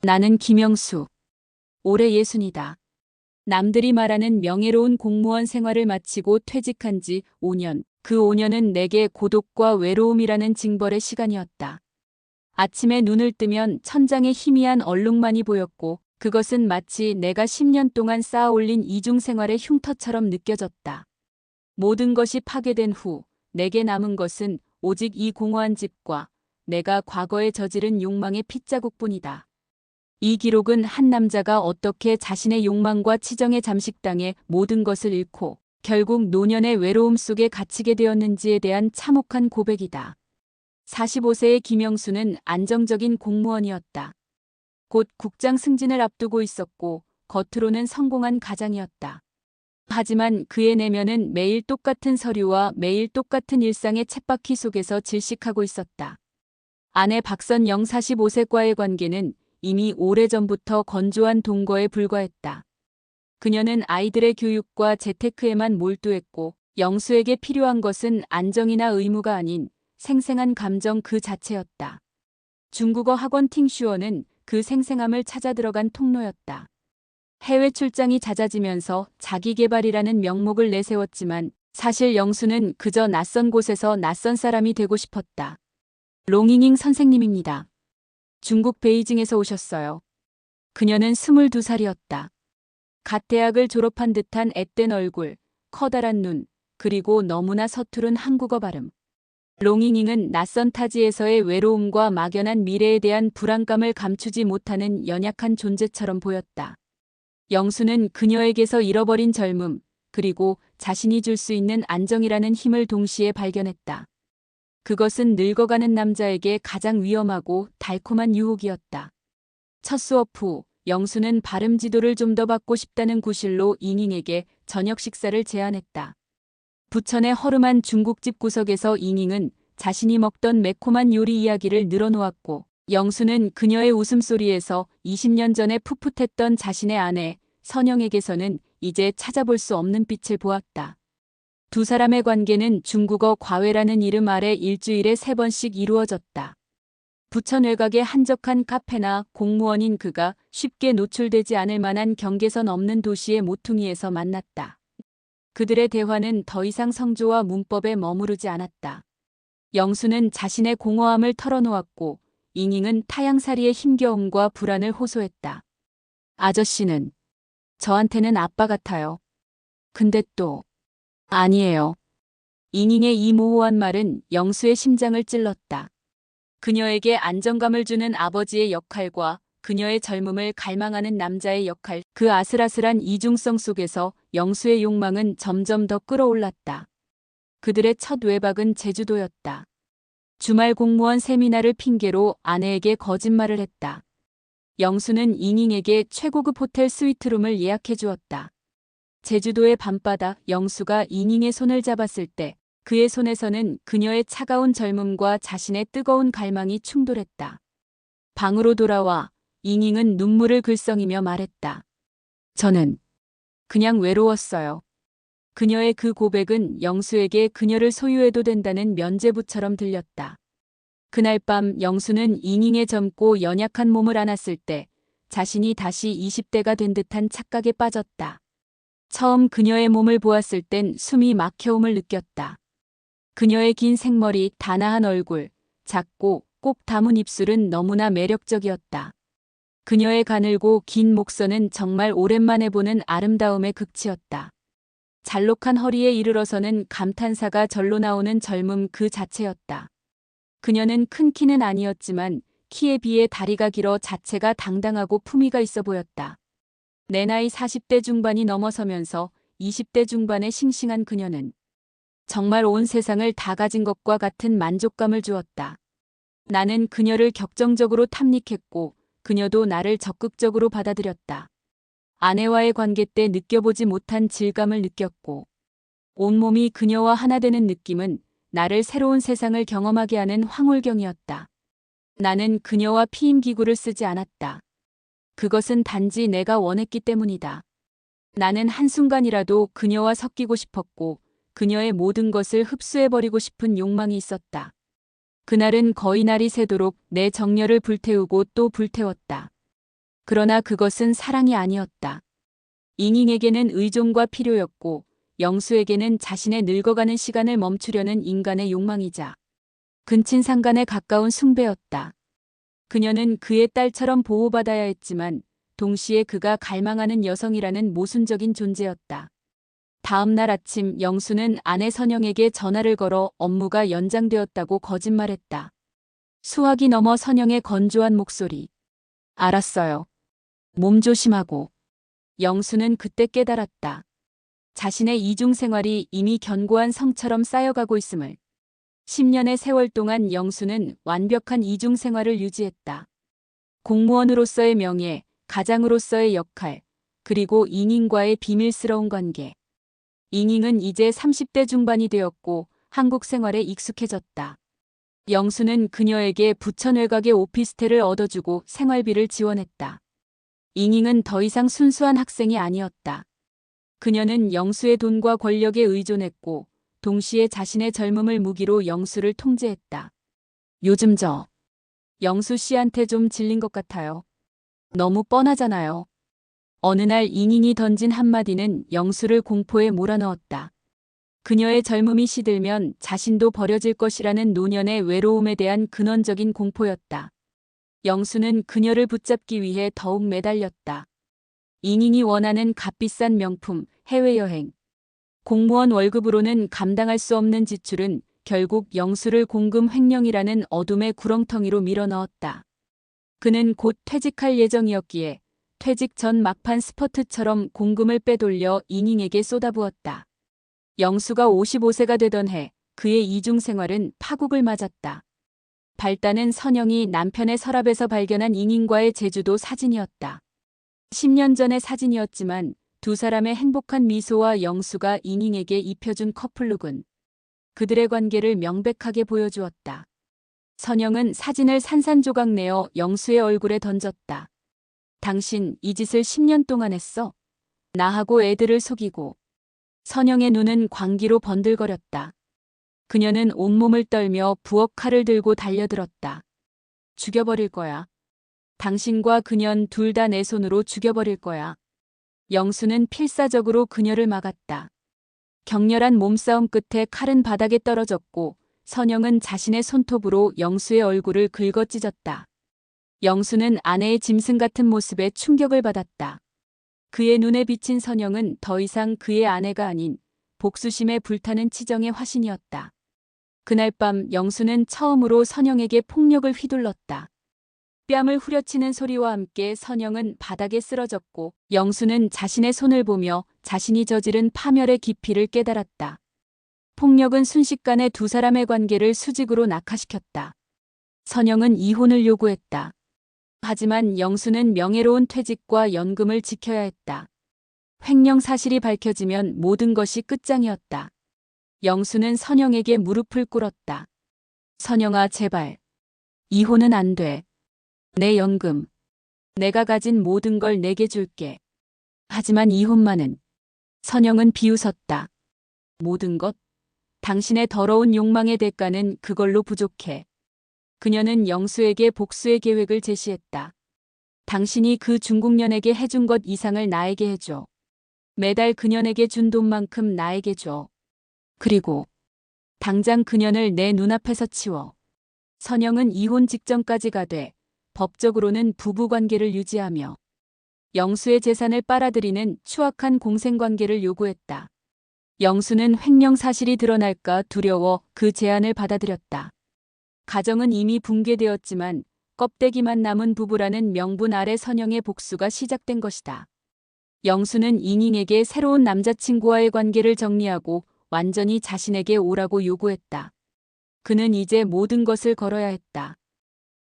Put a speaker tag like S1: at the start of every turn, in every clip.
S1: 나는 김영수. 올해 60이다. 남들이 말하는 명예로운 공무원 생활을 마치고 퇴직한 지 5년. 그 5년은 내게 고독과 외로움이라는 징벌의 시간이었다. 아침에 눈을 뜨면 천장에 희미한 얼룩만이 보였고 그것은 마치 내가 10년 동안 쌓아올린 이중생활의 흉터처럼 느껴졌다. 모든 것이 파괴된 후 내게 남은 것은 오직 이 공허한 집과 내가 과거에 저지른 욕망의 핏자국뿐이다. 이 기록은 한 남자가 어떻게 자신의 욕망과 치정에 잠식당해 모든 것을 잃고 결국 노년의 외로움 속에 갇히게 되었는지에 대한 참혹한 고백이다. 45세의 김영수는 안정적인 공무원이었다. 곧 국장 승진을 앞두고 있었고 겉으로는 성공한 가장이었다. 하지만 그의 내면은 매일 똑같은 서류와 매일 똑같은 일상의 쳇바퀴 속에서 질식하고 있었다. 아내 박선영 45세과의 관계는 이미 오래전부터 건조한 동거에 불과했다. 그녀는 아이들의 교육과 재테크에만 몰두했고 영수에게 필요한 것은 안정이나 의무가 아닌 생생한 감정 그 자체였다. 중국어 학원 팅슈어는 그 생생함을 찾아 들어간 통로였다. 해외 출장이 잦아지면서 자기개발이라는 명목을 내세웠지만 사실 영수는 그저 낯선 곳에서 낯선 사람이 되고 싶었다. 롱잉잉 선생님입니다. 중국 베이징에서 오셨어요. 그녀는 22살이었다. 갓 대학을 졸업한 듯한 앳된 얼굴, 커다란 눈, 그리고 너무나 서투른 한국어 발음. 롱잉잉은 낯선 타지에서의 외로움과 막연한 미래에 대한 불안감을 감추지 못하는 연약한 존재처럼 보였다. 영수는 그녀에게서 잃어버린 젊음, 그리고 자신이 줄 수 있는 안정이라는 힘을 동시에 발견했다. 그것은 늙어가는 남자에게 가장 위험하고 달콤한 유혹이었다. 첫 수업 후 영수는 발음 지도를 좀 더 받고 싶다는 구실로 잉잉에게 저녁 식사를 제안했다. 부천의 허름한 중국집 구석에서 잉잉은 자신이 먹던 매콤한 요리 이야기를 늘어놓았고 영수는 그녀의 웃음소리에서 20년 전에 풋풋했던 자신의 아내 선영에게서는 이제 찾아볼 수 없는 빛을 보았다. 두 사람의 관계는 중국어 과외라는 이름 아래 일주일에 3번씩 이루어졌다. 부천 외곽의 한적한 카페나 공무원인 그가 쉽게 노출되지 않을 만한 경계선 없는 도시의 모퉁이에서 만났다. 그들의 대화는 더 이상 성조와 문법에 머무르지 않았다. 영수는 자신의 공허함을 털어놓았고 잉잉은 타양살이의 힘겨움과 불안을 호소했다. 아저씨는 저한테는 아빠 같아요. 근데 또 아니에요. 잉잉의 이 모호한 말은 영수의 심장을 찔렀다. 그녀에게 안정감을 주는 아버지의 역할과 그녀의 젊음을 갈망하는 남자의 역할, 그 아슬아슬한 이중성 속에서 영수의 욕망은 점점 더 끌어올랐다. 그들의 첫 외박은 제주도였다. 주말 공무원 세미나를 핑계로 아내에게 거짓말을 했다. 영수는 잉잉에게 최고급 호텔 스위트룸을 예약해 주었다. 제주도의 밤바다, 영수가 잉잉의 손을 잡았을 때 그의 손에서는 그녀의 차가운 젊음과 자신의 뜨거운 갈망이 충돌했다. 방으로 돌아와 잉잉은 눈물을 글썽이며 말했다. 저는 그냥 외로웠어요. 그녀의 그 고백은 영수에게 그녀를 소유해도 된다는 면죄부처럼 들렸다. 그날 밤 영수는 잉잉의 젊고 연약한 몸을 안았을 때 자신이 다시 20대가 된 듯한 착각에 빠졌다. 처음 그녀의 몸을 보았을 땐 숨이 막혀옴을 느꼈다. 그녀의 긴 생머리, 단아한 얼굴, 작고 꼭 담은 입술은 너무나 매력적이었다. 그녀의 가늘고 긴 목선은 정말 오랜만에 보는 아름다움의 극치였다. 잘록한 허리에 이르러서는 감탄사가 절로 나오는 젊음 그 자체였다. 그녀는 큰 키는 아니었지만 키에 비해 다리가 길어 자체가 당당하고 품위가 있어 보였다. 내 나이 40대 중반이 넘어서면서 20대 중반의 싱싱한 그녀는 정말 온 세상을 다 가진 것과 같은 만족감을 주었다. 나는 그녀를 격정적으로 탐닉했고 그녀도 나를 적극적으로 받아들였다. 아내와의 관계 때 느껴보지 못한 질감을 느꼈고 온몸이 그녀와 하나 되는 느낌은 나를 새로운 세상을 경험하게 하는 황홀경이었다. 나는 그녀와 피임기구를 쓰지 않았다. 그것은 단지 내가 원했기 때문이다. 나는 한순간이라도 그녀와 섞이고 싶었고 그녀의 모든 것을 흡수해버리고 싶은 욕망이 있었다. 그날은 거의 날이 새도록 내 정열을 불태우고 또 불태웠다. 그러나 그것은 사랑이 아니었다. 잉잉에게는 의존과 필요였고 영수에게는 자신의 늙어가는 시간을 멈추려는 인간의 욕망이자 근친상간에 가까운 숭배였다. 그녀는 그의 딸처럼 보호받아야 했지만 동시에 그가 갈망하는 여성이라는 모순적인 존재였다. 다음 날 아침 영수는 아내 선영에게 전화를 걸어 업무가 연장되었다고 거짓말했다. 수화기 넘어 선영의 건조한 목소리. 알았어요. 몸 조심하고. 영수는 그때 깨달았다. 자신의 이중 생활이 이미 견고한 성처럼 쌓여가고 있음을. 10년의 세월 동안 영수는 완벽한 이중 생활을 유지했다. 공무원으로서의 명예, 가장으로서의 역할, 그리고 잉잉과의 비밀스러운 관계. 잉잉은 이제 30대 중반이 되었고 한국 생활에 익숙해졌다. 영수는 그녀에게 부천 외곽의 오피스텔을 얻어주고 생활비를 지원했다. 잉잉은 더 이상 순수한 학생이 아니었다. 그녀는 영수의 돈과 권력에 의존했고 동시에 자신의 젊음을 무기로 영수를 통제했다. 요즘 영수 씨한테 좀 질린 것 같아요. 너무 뻔하잖아요. 어느 날 잉잉이 던진 한마디는 영수를 공포에 몰아넣었다. 그녀의 젊음이 시들면 자신도 버려질 것이라는 노년의 외로움에 대한 근원적인 공포였다. 영수는 그녀를 붙잡기 위해 더욱 매달렸다. 잉잉이 원하는 값비싼 명품, 해외여행. 공무원 월급으로는 감당할 수 없는 지출은 결국 영수를 공금 횡령이라는 어둠의 구렁텅이로 밀어넣었다. 그는 곧 퇴직할 예정이었기에 퇴직 전 막판 스퍼트처럼 공금을 빼돌려 잉잉에게 쏟아부었다. 영수가 55세가 되던 해 그의 이중 생활은 파국을 맞았다. 발단은 선영이 남편의 서랍에서 발견한 잉잉과의 제주도 사진이었다. 10년 전의 사진이었지만 두 사람의 행복한 미소와 영수가 잉잉에게 입혀준 커플룩은 그들의 관계를 명백하게 보여주었다. 선영은 사진을 산산조각 내어 영수의 얼굴에 던졌다. 당신 이 짓을 10년 동안 했어? 나하고 애들을 속이고. 선영의 눈은 광기로 번들거렸다. 그녀는 온몸을 떨며 부엌 칼을 들고 달려들었다. 죽여버릴 거야. 당신과 그년 둘 다 내 손으로 죽여버릴 거야. 영수는 필사적으로 그녀를 막았다. 격렬한 몸싸움 끝에 칼은 바닥에 떨어졌고 선영은 자신의 손톱으로 영수의 얼굴을 긁어 찢었다. 영수는 아내의 짐승 같은 모습에 충격을 받았다. 그의 눈에 비친 선영은 더 이상 그의 아내가 아닌 복수심에 불타는 치정의 화신이었다. 그날 밤 영수는 처음으로 선영에게 폭력을 휘둘렀다. 뺨을 후려치는 소리와 함께 선영은 바닥에 쓰러졌고 영수는 자신의 손을 보며 자신이 저지른 파멸의 깊이를 깨달았다. 폭력은 순식간에 두 사람의 관계를 수직으로 낙하시켰다. 선영은 이혼을 요구했다. 하지만 영수는 명예로운 퇴직과 연금을 지켜야 했다. 횡령 사실이 밝혀지면 모든 것이 끝장이었다. 영수는 선영에게 무릎을 꿇었다. 선영아, 제발. 이혼은 안 돼. 내 연금. 내가 가진 모든 걸 내게 줄게. 하지만 이혼만은. 선영은 비웃었다. 모든 것? 당신의 더러운 욕망의 대가는 그걸로 부족해. 그녀는 영수에게 복수의 계획을 제시했다. 당신이 그 중국년에게 해준 것 이상을 나에게 해줘. 매달 그년에게 준 돈만큼 나에게 줘. 그리고 당장 그년을 내 눈앞에서 치워. 선영은 이혼 직전까지 가되 법적으로는 부부관계를 유지하며 영수의 재산을 빨아들이는 추악한 공생관계를 요구했다. 영수는 횡령 사실이 드러날까 두려워 그 제안을 받아들였다. 가정은 이미 붕괴되었지만 껍데기만 남은 부부라는 명분 아래 선영의 복수가 시작된 것이다. 영수는 잉잉에게 새로운 남자친구와의 관계를 정리하고 완전히 자신에게 오라고 요구했다. 그는 이제 모든 것을 걸어야 했다.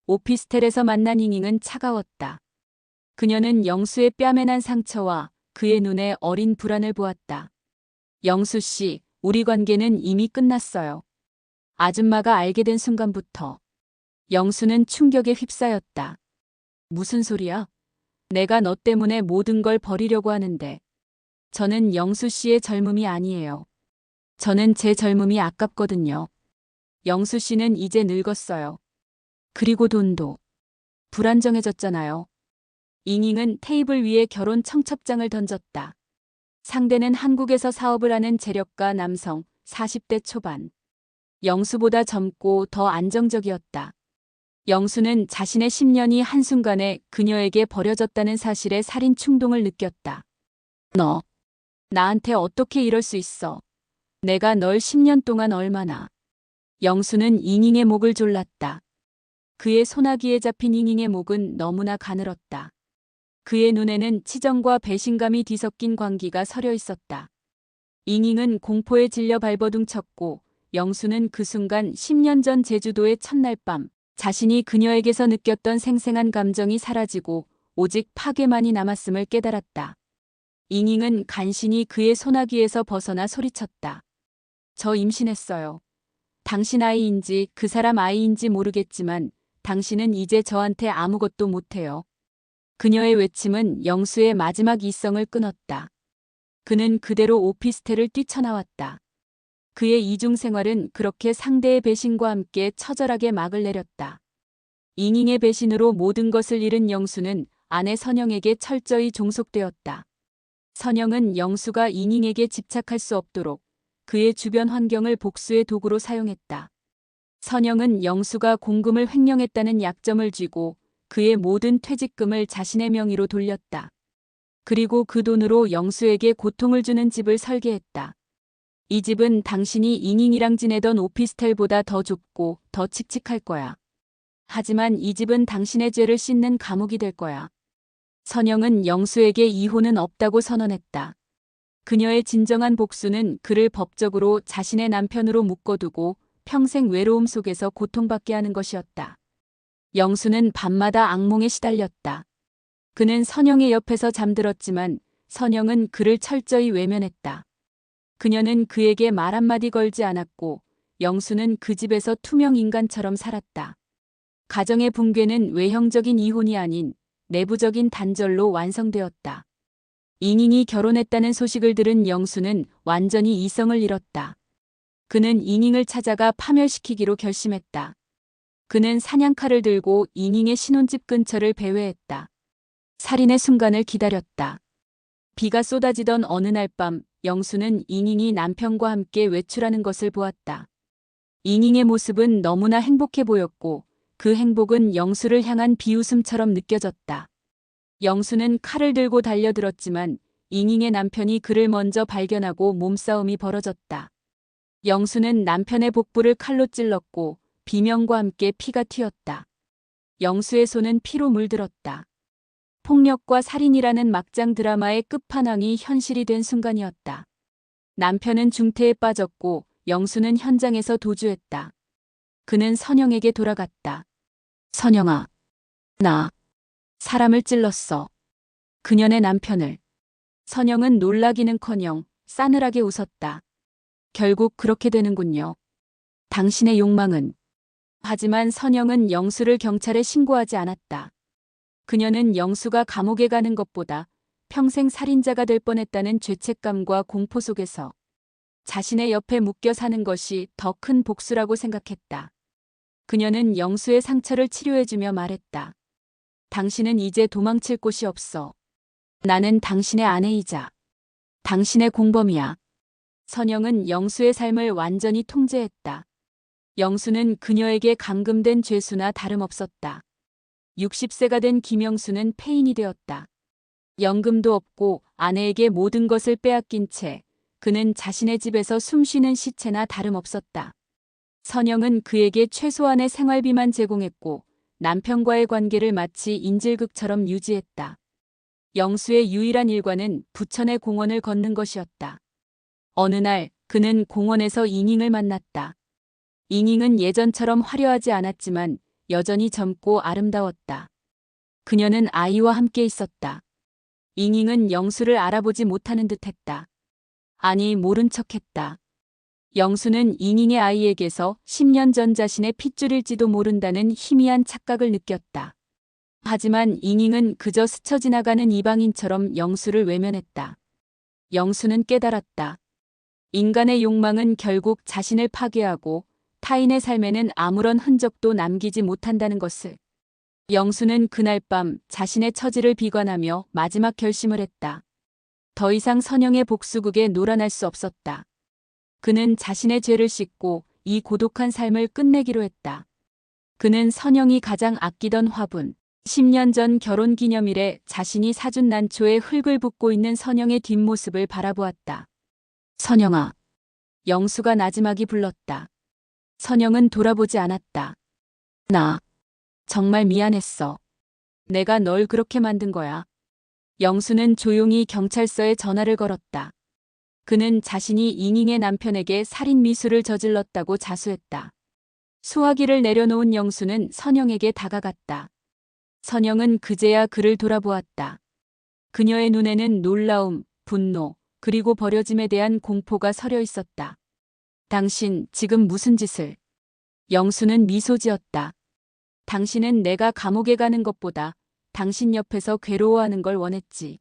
S1: 오피스텔에서 만난 잉잉은 차가웠다. 그녀는 영수의 뺨에 난 상처와 그의 눈에 어린 불안을 보았다. 영수 씨, 우리 관계는 이미 끝났어요. 아줌마가 알게 된 순간부터. 영수는 충격에 휩싸였다. 무슨 소리야? 내가 너 때문에 모든 걸 버리려고 하는데. 저는 영수 씨의 젊음이 아니에요. 저는 제 젊음이 아깝거든요. 영수 씨는 이제 늙었어요. 그리고 돈도 불안정해졌잖아요. 잉잉은 테이블 위에 결혼 청첩장을 던졌다. 상대는 한국에서 사업을 하는 재력가 남성, 40대 초반. 영수보다 젊고 더 안정적이었다. 영수는 자신의 10년이 한순간에 그녀에게 버려졌다는 사실에 살인 충동을 느꼈다. 너, 나한테 어떻게 이럴 수 있어? 내가 널 10년 동안 얼마나. 영수는 잉잉의 목을 졸랐다. 그의 소나기에 잡힌 잉잉의 목은 너무나 가늘었다. 그의 눈에는 치정과 배신감이 뒤섞인 광기가 서려 있었다. 잉잉은 공포에 질려 발버둥 쳤고 영수는 그 순간 10년 전 제주도의 첫날 밤 자신이 그녀에게서 느꼈던 생생한 감정이 사라지고 오직 파괴만이 남았음을 깨달았다. 잉잉은 간신히 그의 소나기에서 벗어나 소리쳤다. 저 임신했어요. 당신 아이인지 그 사람 아이인지 모르겠지만 당신은 이제 저한테 아무것도 못해요. 그녀의 외침은 영수의 마지막 이성을 끊었다. 그는 그대로 오피스텔을 뛰쳐나왔다. 그의 이중 생활은 그렇게 상대의 배신과 함께 처절하게 막을 내렸다. 잉잉의 배신으로 모든 것을 잃은 영수는 아내 선영에게 철저히 종속되었다. 선영은 영수가 잉잉에게 집착할 수 없도록 그의 주변 환경을 복수의 도구로 사용했다. 선영은 영수가 공금을 횡령했다는 약점을 쥐고 그의 모든 퇴직금을 자신의 명의로 돌렸다. 그리고 그 돈으로 영수에게 고통을 주는 집을 설계했다. 이 집은 당신이 잉잉이랑 지내던 오피스텔보다 더 좁고 더 칙칙할 거야. 하지만 이 집은 당신의 죄를 씻는 감옥이 될 거야. 선영은 영수에게 이혼은 없다고 선언했다. 그녀의 진정한 복수는 그를 법적으로 자신의 남편으로 묶어두고 평생 외로움 속에서 고통받게 하는 것이었다. 영수는 밤마다 악몽에 시달렸다. 그는 선영의 옆에서 잠들었지만 선영은 그를 철저히 외면했다. 그녀는 그에게 말 한마디 걸지 않았고 영수는 그 집에서 투명 인간처럼 살았다. 가정의 붕괴는 외형적인 이혼이 아닌 내부적인 단절로 완성되었다. 잉잉이 결혼했다는 소식을 들은 영수는 완전히 이성을 잃었다. 그는 잉잉을 찾아가 파멸시키기로 결심했다. 그는 사냥칼을 들고 잉잉의 신혼집 근처를 배회했다. 살인의 순간을 기다렸다. 비가 쏟아지던 어느 날 밤 영수는 잉잉이 남편과 함께 외출하는 것을 보았다. 잉잉의 모습은 너무나 행복해 보였고 그 행복은 영수를 향한 비웃음처럼 느껴졌다. 영수는 칼을 들고 달려들었지만 잉잉의 남편이 그를 먼저 발견하고 몸싸움이 벌어졌다. 영수는 남편의 복부를 칼로 찔렀고 비명과 함께 피가 튀었다. 영수의 손은 피로 물들었다. 폭력과 살인이라는 막장 드라마의 끝판왕이 현실이 된 순간이었다. 남편은 중태에 빠졌고 영수는 현장에서 도주했다. 그는 선영에게 돌아갔다. 선영아, 나 사람을 찔렀어. 그년의 남편을. 선영은 놀라기는커녕 싸늘하게 웃었다. 결국 그렇게 되는군요. 당신의 욕망은. 하지만 선영은 영수를 경찰에 신고하지 않았다. 그녀는 영수가 감옥에 가는 것보다 평생 살인자가 될 뻔했다는 죄책감과 공포 속에서 자신의 옆에 묶여 사는 것이 더 큰 복수라고 생각했다. 그녀는 영수의 상처를 치료해주며 말했다. 당신은 이제 도망칠 곳이 없어. 나는 당신의 아내이자 당신의 공범이야. 선영은 영수의 삶을 완전히 통제했다. 영수는 그녀에게 감금된 죄수나 다름없었다. 60세가 된 김영수는 폐인이 되었다. 연금도 없고 아내에게 모든 것을 빼앗긴 채 그는 자신의 집에서 숨쉬는 시체나 다름없었다. 선영은 그에게 최소한의 생활비만 제공했고 남편과의 관계를 마치 인질극처럼 유지했다. 영수의 유일한 일과는 부천의 공원을 걷는 것이었다. 어느 날 그는 공원에서 잉잉을 만났다. 잉잉은 예전처럼 화려하지 않았지만 여전히 젊고 아름다웠다. 그녀는 아이와 함께 있었다. 잉잉은 영수를 알아보지 못하는 듯했다. 아니, 모른 척했다. 영수는 잉잉의 아이에게서 10년 전 자신의 핏줄일지도 모른다는 희미한 착각을 느꼈다. 하지만 잉잉은 그저 스쳐 지나가는 이방인처럼 영수를 외면했다. 영수는 깨달았다. 인간의 욕망은 결국 자신을 파괴하고 타인의 삶에는 아무런 흔적도 남기지 못한다는 것을. 영수는 그날 밤 자신의 처지를 비관하며 마지막 결심을 했다. 더 이상 선영의 복수극에 놀아날 수 없었다. 그는 자신의 죄를 씻고 이 고독한 삶을 끝내기로 했다. 그는 선영이 가장 아끼던 화분, 10년 전 결혼기념일에 자신이 사준 난초에 흙을 붓고 있는 선영의 뒷모습을 바라보았다. 선영아. 영수가 나지막이 불렀다. 선영은 돌아보지 않았다. 나 정말 미안했어. 내가 널 그렇게 만든 거야. 영수는 조용히 경찰서에 전화를 걸었다. 그는 자신이 잉잉의 남편에게 살인 미수를 저질렀다고 자수했다. 수화기를 내려놓은 영수는 선영에게 다가갔다. 선영은 그제야 그를 돌아보았다. 그녀의 눈에는 놀라움, 분노, 그리고 버려짐에 대한 공포가 서려 있었다. 당신 지금 무슨 짓을? 영수는 미소 지었다. 당신은 내가 감옥에 가는 것보다 당신 옆에서 괴로워하는 걸 원했지.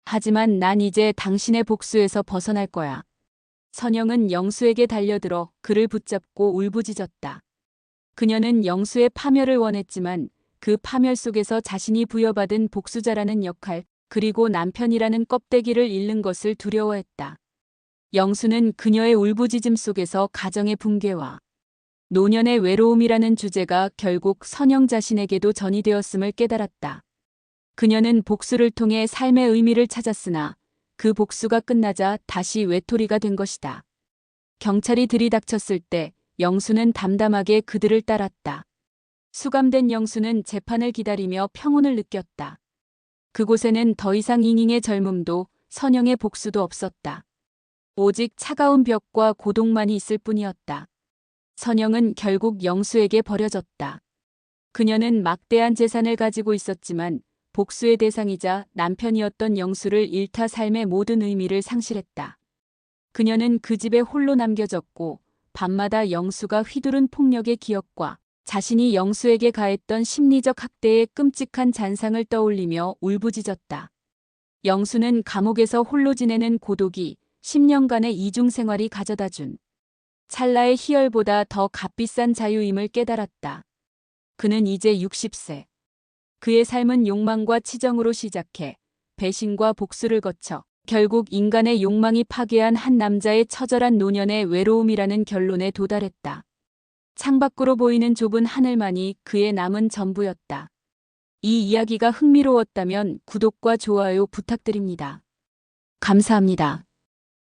S1: 하지만 난 이제 당신의 복수에서 벗어날 거야. 선영은 영수에게 달려들어 그를 붙잡고 울부짖었다. 그녀는 영수의 파멸을 원했지만 그 파멸 속에서 자신이 부여받은 복수자라는 역할, 그리고 남편이라는 껍데기를 잃는 것을 두려워했다. 영수는 그녀의 울부짖음 속에서 가정의 붕괴와 노년의 외로움이라는 주제가 결국 선영 자신에게도 전이되었음을 깨달았다. 그녀는 복수를 통해 삶의 의미를 찾았으나 그 복수가 끝나자 다시 외톨이가 된 것이다. 경찰이 들이닥쳤을 때 영수는 담담하게 그들을 따랐다. 수감된 영수는 재판을 기다리며 평온을 느꼈다. 그곳에는 더 이상 잉잉의 젊음도 선영의 복수도 없었다. 오직 차가운 벽과 고독만이 있을 뿐이었다. 선영은 결국 영수에게 버려졌다. 그녀는 막대한 재산을 가지고 있었지만 복수의 대상이자 남편이었던 영수를 잃다 삶의 모든 의미를 상실했다. 그녀는 그 집에 홀로 남겨졌고 밤마다 영수가 휘두른 폭력의 기억과 자신이 영수에게 가했던 심리적 학대의 끔찍한 잔상을 떠올리며 울부짖었다. 영수는 감옥에서 홀로 지내는 고독이 10년간의 이중 생활이 가져다준 찰나의 희열보다 더 값비싼 자유임을 깨달았다. 그는 이제 60세. 그의 삶은 욕망과 치정으로 시작해 배신과 복수를 거쳐 결국 인간의 욕망이 파괴한 한 남자의 처절한 노년의 외로움이라는 결론에 도달했다. 창밖으로 보이는 좁은 하늘만이 그의 남은 전부였다. 이 이야기가 흥미로웠다면 구독과 좋아요 부탁드립니다. 감사합니다.